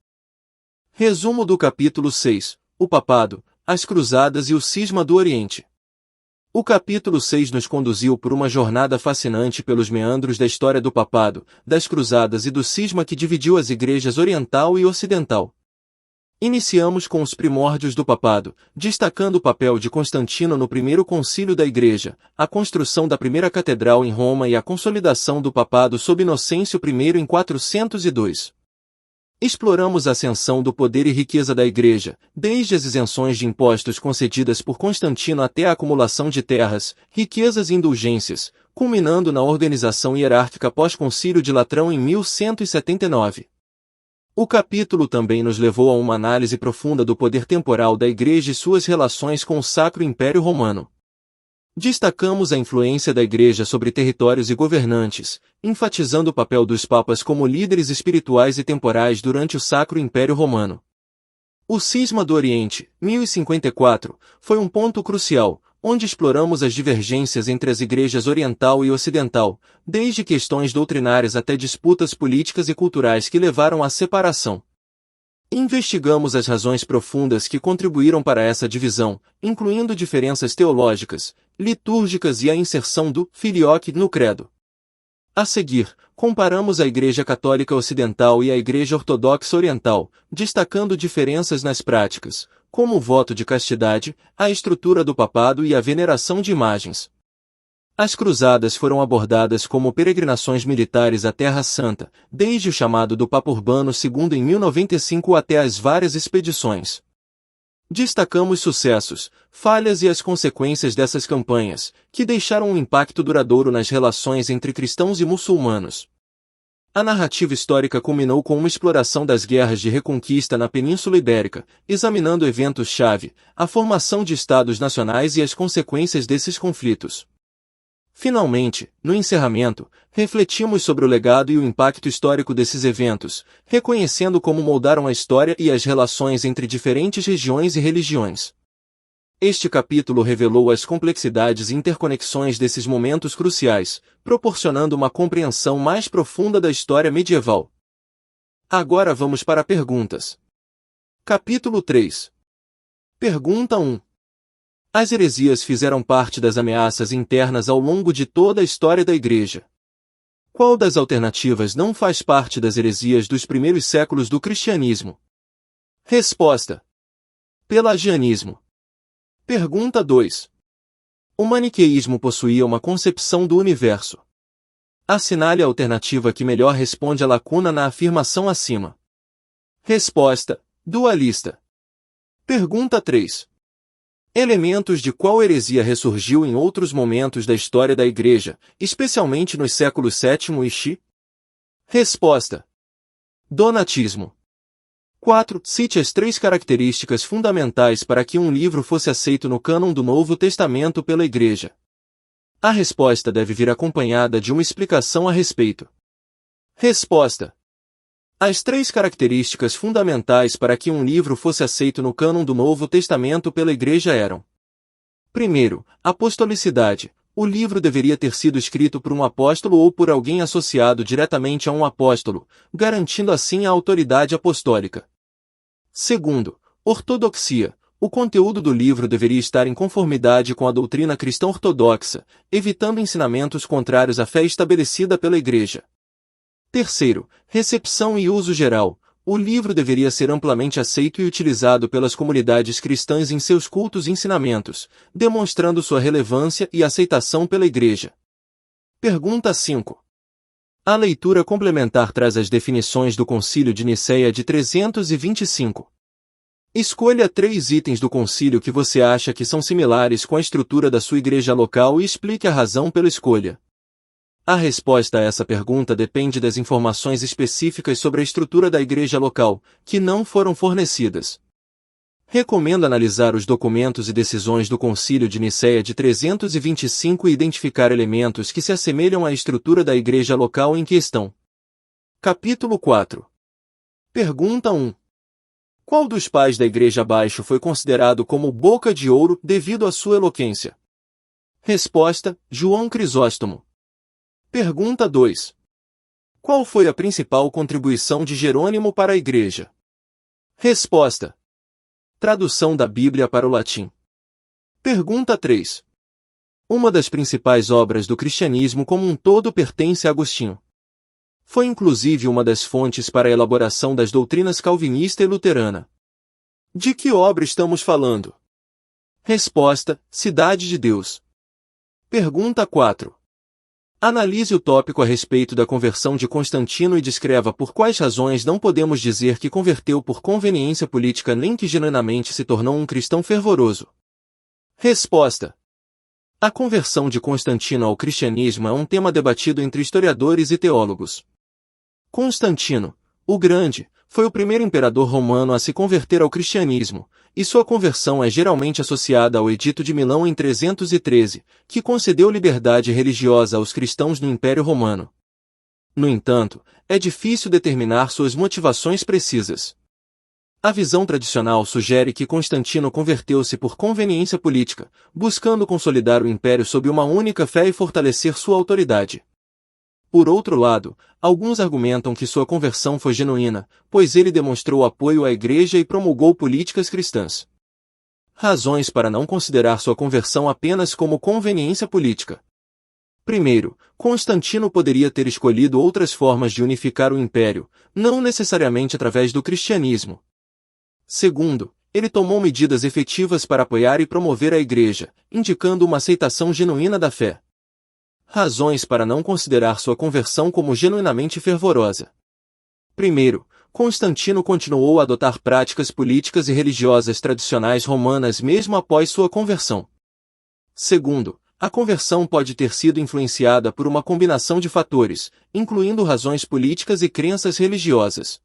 Resumo do capítulo 6. o papado, as cruzadas e o cisma do Oriente. O capítulo 6 nos conduziu por uma jornada fascinante pelos meandros da história do papado, das cruzadas e do cisma que dividiu as igrejas oriental e ocidental. Iniciamos com os primórdios do papado, destacando o papel de Constantino no primeiro concílio da Igreja, a construção da primeira catedral em Roma e a consolidação do papado sob Inocêncio I em 402. Exploramos a ascensão do poder e riqueza da Igreja, desde as isenções de impostos concedidas por Constantino até a acumulação de terras, riquezas e indulgências, culminando na organização hierárquica pós-concílio de Latrão em 1179. O capítulo também nos levou a uma análise profunda do poder temporal da Igreja e suas relações com o Sacro Império Romano. Destacamos a influência da Igreja sobre territórios e governantes, enfatizando o papel dos papas como líderes espirituais e temporais durante o Sacro Império Romano. O Cisma do Oriente, 1054, foi um ponto crucial, onde exploramos as divergências entre as igrejas oriental e ocidental, desde questões doutrinárias até disputas políticas e culturais que levaram à separação. Investigamos as razões profundas que contribuíram para essa divisão, incluindo diferenças teológicas, litúrgicas e a inserção do filioque no credo. A seguir, comparamos a Igreja Católica Ocidental e a Igreja Ortodoxa Oriental, destacando diferenças nas práticas, como o voto de castidade, a estrutura do papado e a veneração de imagens. As cruzadas foram abordadas como peregrinações militares à Terra Santa, desde o chamado do Papa Urbano II em 1095 até as várias expedições. Destacamos sucessos, falhas e as consequências dessas campanhas, que deixaram um impacto duradouro nas relações entre cristãos e muçulmanos. A narrativa histórica culminou com uma exploração das guerras de reconquista na Península Ibérica, examinando eventos-chave, a formação de estados nacionais e as consequências desses conflitos. Finalmente, no encerramento, refletimos sobre o legado e o impacto histórico desses eventos, reconhecendo como moldaram a história e as relações entre diferentes regiões e religiões. Este capítulo revelou as complexidades e interconexões desses momentos cruciais, proporcionando uma compreensão mais profunda da história medieval. Agora vamos para perguntas. Capítulo 3. Pergunta 1. As heresias fizeram parte das ameaças internas ao longo de toda a história da Igreja. Qual das alternativas não faz parte das heresias dos primeiros séculos do cristianismo? Resposta. Pelagianismo. Pergunta 2. O maniqueísmo possuía uma concepção do universo. Assinale a alternativa que melhor responde à lacuna na afirmação acima. Resposta. Dualista. Pergunta 3. Elementos de qual heresia ressurgiu em outros momentos da história da Igreja, especialmente nos séculos VII e X? Resposta. Donatismo. 4. Cite as 3 características fundamentais para que um livro fosse aceito no cânon do Novo Testamento pela Igreja. A resposta deve vir acompanhada de uma explicação a respeito. Resposta. As 3 características fundamentais para que um livro fosse aceito no cânon do Novo Testamento pela Igreja eram: primeiro, apostolicidade. O livro deveria ter sido escrito por um apóstolo ou por alguém associado diretamente a um apóstolo, garantindo assim a autoridade apostólica. Segundo, ortodoxia. O conteúdo do livro deveria estar em conformidade com a doutrina cristã ortodoxa, evitando ensinamentos contrários à fé estabelecida pela Igreja. Terceiro, recepção e uso geral. O livro deveria ser amplamente aceito e utilizado pelas comunidades cristãs em seus cultos e ensinamentos, demonstrando sua relevância e aceitação pela Igreja. Pergunta 5. A leitura complementar traz as definições do Concílio de Nicéia de 325. Escolha 3 itens do concílio que você acha que são similares com a estrutura da sua igreja local e explique a razão pela escolha. A resposta a essa pergunta depende das informações específicas sobre a estrutura da igreja local, que não foram fornecidas. Recomendo analisar os documentos e decisões do Concílio de Nicéia de 325 e identificar elementos que se assemelham à estrutura da igreja local em questão. Capítulo 4. Pergunta 1. Qual dos pais da igreja abaixo foi considerado como boca de ouro devido à sua eloquência? Resposta: João Crisóstomo. Pergunta 2. Qual foi a principal contribuição de Jerônimo para a igreja? Resposta: Tradução da Bíblia para o latim. Pergunta 3. Uma das principais obras do cristianismo como um todo pertence a Agostinho. Foi inclusive uma das fontes para a elaboração das doutrinas calvinista e luterana. De que obra estamos falando? Resposta: Cidade de Deus. Pergunta 4. Analise o tópico a respeito da conversão de Constantino e descreva por quais razões não podemos dizer que converteu por conveniência política nem que genuinamente se tornou um cristão fervoroso. Resposta: a conversão de Constantino ao cristianismo é um tema debatido entre historiadores e teólogos. Constantino, o Grande, foi o primeiro imperador romano a se converter ao cristianismo, e sua conversão é geralmente associada ao Edito de Milão em 313, que concedeu liberdade religiosa aos cristãos no Império Romano. No entanto, é difícil determinar suas motivações precisas. A visão tradicional sugere que Constantino converteu-se por conveniência política, buscando consolidar o império sob uma única fé e fortalecer sua autoridade. Por outro lado, alguns argumentam que sua conversão foi genuína, pois ele demonstrou apoio à Igreja e promulgou políticas cristãs. Razões para não considerar sua conversão apenas como conveniência política. Primeiro, Constantino poderia ter escolhido outras formas de unificar o império, não necessariamente através do cristianismo. Segundo, ele tomou medidas efetivas para apoiar e promover a Igreja, indicando uma aceitação genuína da fé. Razões para não considerar sua conversão como genuinamente fervorosa. Primeiro, Constantino continuou a adotar práticas políticas e religiosas tradicionais romanas mesmo após sua conversão. Segundo, a conversão pode ter sido influenciada por uma combinação de fatores, incluindo razões políticas e crenças religiosas.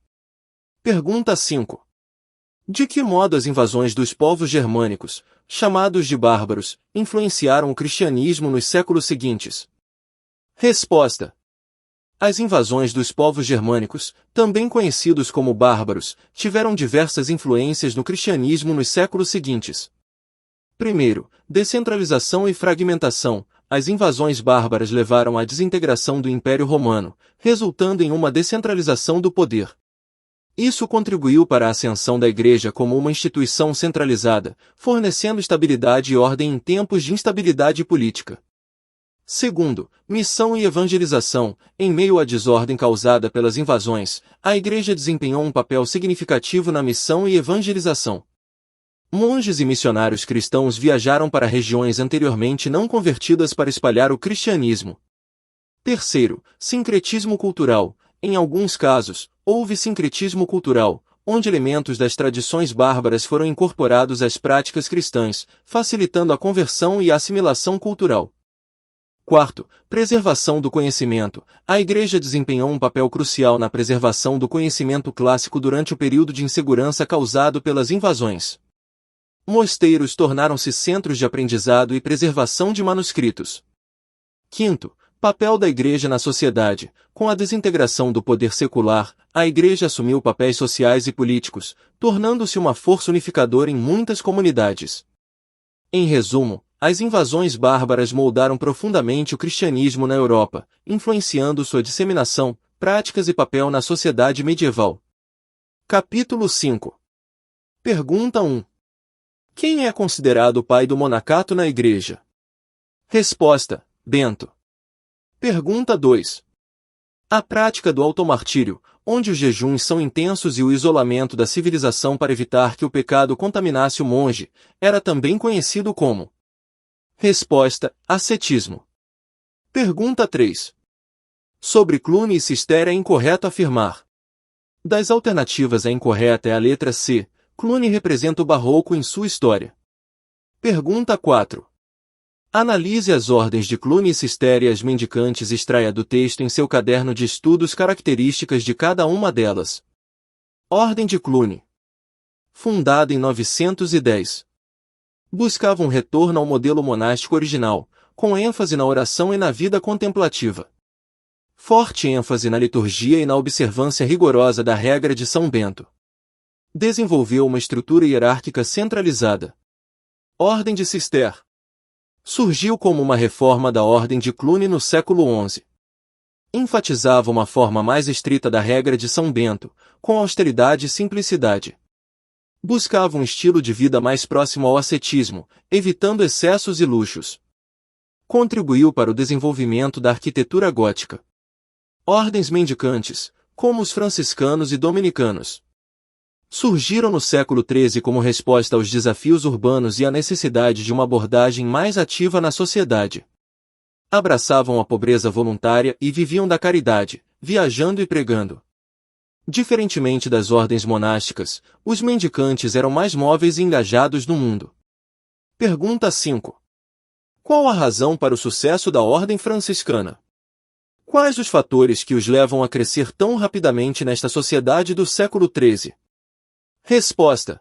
Pergunta 5. De que modo as invasões dos povos germânicos, chamados de bárbaros, influenciaram o cristianismo nos séculos seguintes? Resposta: as invasões dos povos germânicos, também conhecidos como bárbaros, tiveram diversas influências no cristianismo nos séculos seguintes. Primeiro, descentralização e fragmentação. As invasões bárbaras levaram à desintegração do Império Romano, resultando em uma descentralização do poder. Isso contribuiu para a ascensão da Igreja como uma instituição centralizada, fornecendo estabilidade e ordem em tempos de instabilidade política. Segundo, missão e evangelização. Em meio à desordem causada pelas invasões, a Igreja desempenhou um papel significativo na missão e evangelização. Monges e missionários cristãos viajaram para regiões anteriormente não convertidas para espalhar o cristianismo. Terceiro, sincretismo cultural. Em alguns casos, houve sincretismo cultural, onde elementos das tradições bárbaras foram incorporados às práticas cristãs, facilitando a conversão e a assimilação cultural. Quarto, preservação do conhecimento. A Igreja desempenhou um papel crucial na preservação do conhecimento clássico durante o período de insegurança causado pelas invasões. Mosteiros tornaram-se centros de aprendizado e preservação de manuscritos. Quinto, papel da Igreja na sociedade. Com a desintegração do poder secular, a Igreja assumiu papéis sociais e políticos, tornando-se uma força unificadora em muitas comunidades. Em resumo, as invasões bárbaras moldaram profundamente o cristianismo na Europa, influenciando sua disseminação, práticas e papel na sociedade medieval. Capítulo 5. Pergunta 1. Quem é considerado o pai do monacato na Igreja? Resposta: Bento. Pergunta 2. A prática do automartírio, onde os jejuns são intensos e o isolamento da civilização para evitar que o pecado contaminasse o monge, era também conhecido como. Resposta: ascetismo. Pergunta 3. Sobre Cluny e Cister é incorreto afirmar. Das alternativas a incorreta é a letra C. Cluny representa o barroco em sua história. Pergunta 4. Analise as ordens de Cluny e Cister e as mendicantes extraia do texto em seu caderno de estudos características de cada uma delas. Ordem de Cluny. Fundada em 910. Buscava um retorno ao modelo monástico original, com ênfase na oração e na vida contemplativa. Forte ênfase na liturgia e na observância rigorosa da regra de São Bento. Desenvolveu uma estrutura hierárquica centralizada. Ordem de Cister. Surgiu como uma reforma da Ordem de Cluny no século XI. Enfatizava uma forma mais estrita da regra de São Bento, com austeridade e simplicidade. Buscava um estilo de vida mais próximo ao ascetismo, evitando excessos e luxos. Contribuiu para o desenvolvimento da arquitetura gótica. Ordens mendicantes, como os franciscanos e dominicanos, surgiram no século XIII como resposta aos desafios urbanos e à necessidade de uma abordagem mais ativa na sociedade. Abraçavam a pobreza voluntária e viviam da caridade, viajando e pregando. Diferentemente das ordens monásticas, os mendicantes eram mais móveis e engajados no mundo. Pergunta 5. Qual a razão para o sucesso da ordem franciscana? Quais os fatores que os levam a crescer tão rapidamente nesta sociedade do século XIII? Resposta.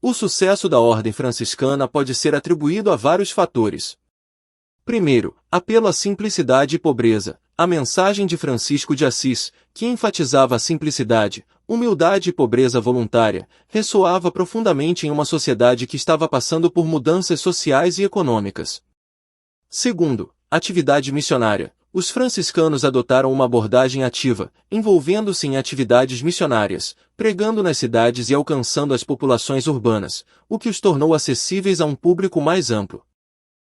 O sucesso da ordem franciscana pode ser atribuído a vários fatores. Primeiro, apelo à simplicidade e pobreza. A mensagem de Francisco de Assis, que enfatizava a simplicidade, humildade e pobreza voluntária, ressoava profundamente em uma sociedade que estava passando por mudanças sociais e econômicas. Segundo, atividade missionária. Os franciscanos adotaram uma abordagem ativa, envolvendo-se em atividades missionárias, pregando nas cidades e alcançando as populações urbanas, o que os tornou acessíveis a um público mais amplo.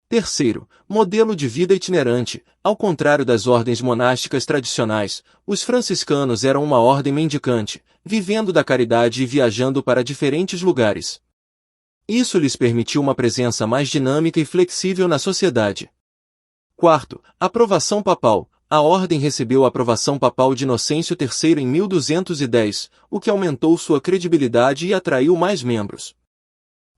Terceiro, modelo de vida itinerante. Ao contrário das ordens monásticas tradicionais, os franciscanos eram uma ordem mendicante, vivendo da caridade e viajando para diferentes lugares. Isso lhes permitiu uma presença mais dinâmica e flexível na sociedade. Quarto, aprovação papal. A ordem recebeu a aprovação papal de Inocêncio III em 1210, o que aumentou sua credibilidade e atraiu mais membros.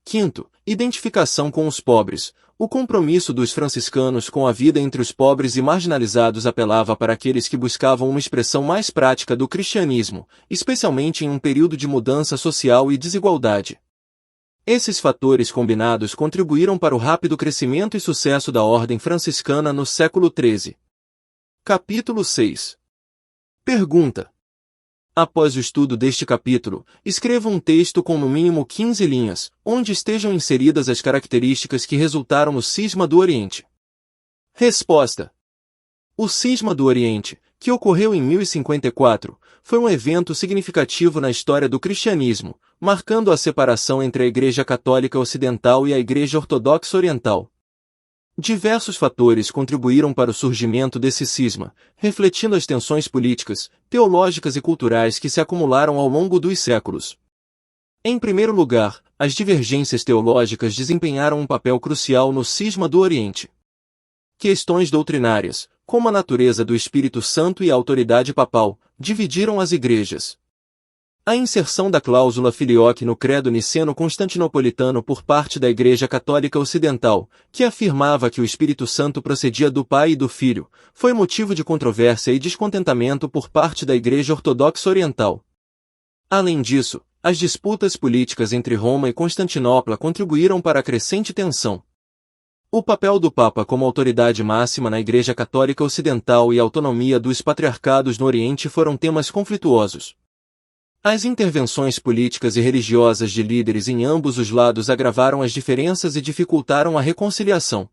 Quinto, identificação com os pobres. O compromisso dos franciscanos com a vida entre os pobres e marginalizados apelava para aqueles que buscavam uma expressão mais prática do cristianismo, especialmente em um período de mudança social e desigualdade. Esses fatores combinados contribuíram para o rápido crescimento e sucesso da ordem franciscana no século XIII. Capítulo 6. Pergunta. Após o estudo deste capítulo, escreva um texto com no mínimo 15 linhas, onde estejam inseridas as características que resultaram no Cisma do Oriente. Resposta. O Cisma do Oriente, que ocorreu em 1054, foi um evento significativo na história do cristianismo, marcando a separação entre a Igreja Católica Ocidental e a Igreja Ortodoxa Oriental. Diversos fatores contribuíram para o surgimento desse cisma, refletindo as tensões políticas, teológicas e culturais que se acumularam ao longo dos séculos. Em primeiro lugar, as divergências teológicas desempenharam um papel crucial no Cisma do Oriente. Questões doutrinárias, como a natureza do Espírito Santo e a autoridade papal, dividiram as igrejas. A inserção da cláusula filioque no credo niceno-constantinopolitano por parte da Igreja Católica Ocidental, que afirmava que o Espírito Santo procedia do Pai e do Filho, foi motivo de controvérsia e descontentamento por parte da Igreja Ortodoxa Oriental. Além disso, as disputas políticas entre Roma e Constantinopla contribuíram para a crescente tensão. O papel do Papa como autoridade máxima na Igreja Católica Ocidental e a autonomia dos patriarcados no Oriente foram temas conflituosos. As intervenções políticas e religiosas de líderes em ambos os lados agravaram as diferenças e dificultaram a reconciliação.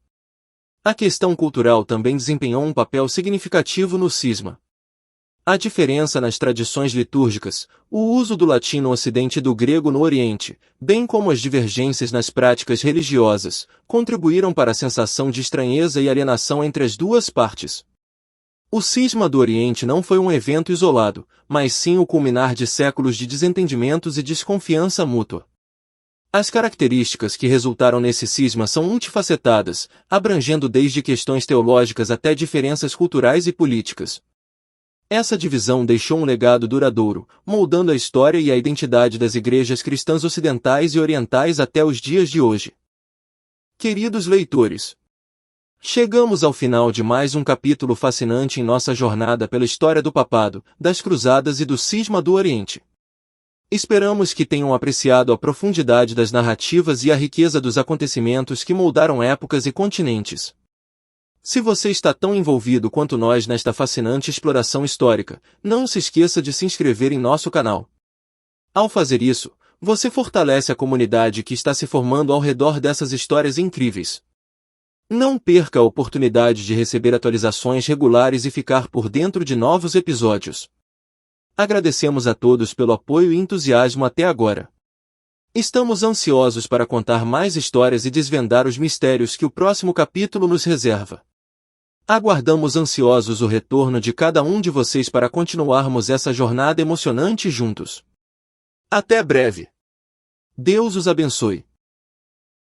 A questão cultural também desempenhou um papel significativo no cisma. A diferença nas tradições litúrgicas, o uso do latim no Ocidente e do grego no Oriente, bem como as divergências nas práticas religiosas, contribuíram para a sensação de estranheza e alienação entre as duas partes. O Cisma do Oriente não foi um evento isolado, mas sim o culminar de séculos de desentendimentos e desconfiança mútua. As características que resultaram nesse cisma são multifacetadas, abrangendo desde questões teológicas até diferenças culturais e políticas. Essa divisão deixou um legado duradouro, moldando a história e a identidade das igrejas cristãs ocidentais e orientais até os dias de hoje. Queridos leitores, chegamos ao final de mais um capítulo fascinante em nossa jornada pela história do papado, das cruzadas e do cisma do Oriente. Esperamos que tenham apreciado a profundidade das narrativas e a riqueza dos acontecimentos que moldaram épocas e continentes. Se você está tão envolvido quanto nós nesta fascinante exploração histórica, não se esqueça de se inscrever em nosso canal. Ao fazer isso, você fortalece a comunidade que está se formando ao redor dessas histórias incríveis. Não perca a oportunidade de receber atualizações regulares e ficar por dentro de novos episódios. Agradecemos a todos pelo apoio e entusiasmo até agora. Estamos ansiosos para contar mais histórias e desvendar os mistérios que o próximo capítulo nos reserva. Aguardamos ansiosos o retorno de cada um de vocês para continuarmos essa jornada emocionante juntos. Até breve. Deus os abençoe.